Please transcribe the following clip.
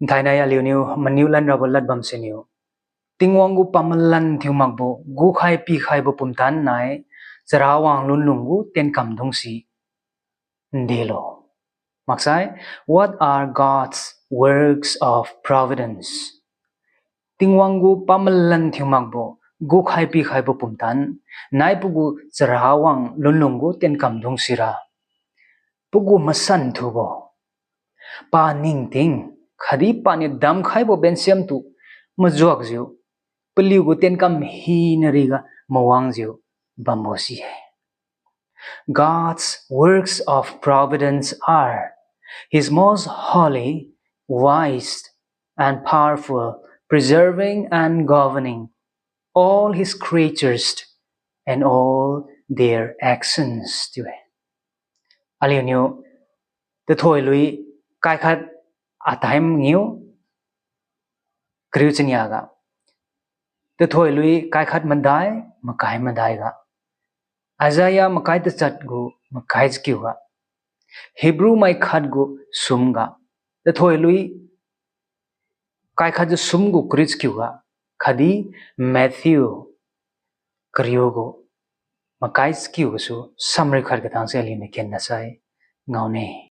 Thai na ya liu niu maniu lan ra bolat bam se niu tingwang gu pamalan thiu mak bo gu khai pi khai bo pumtan nai Charawang-lunlung gu tienkam dong si ndelo maksai what are God's works of providence tingwang gu pamalan thiu mak bo gu khai pi khai bo pumtan nai pu gu Charawang-lunlung gu tienkam dong si ra pu gu masan thu bo pa ning ting khadi pa ni dam khai bo bensiam tu ma juak jiu peliu gu tienkam hi na ri ga mawang jiu bambosi hai God's works of providence are His most holy, wise, and powerful, preserving and governing all His creatures and all their actions. Aliu the thoi lui kai khat ataim ngiu kriu chen yaga the thoi lui kai khat mandai makai mandai ga Azaya makai te chat gu makai skiu ga Hebrew mai khat gu sum ga the thoi lui kai khat ju sum gu kriu skiu ga khadi Matthew kriu gu makai skiu gu su samri khat ga thang se ali ne ken na sai ngau ne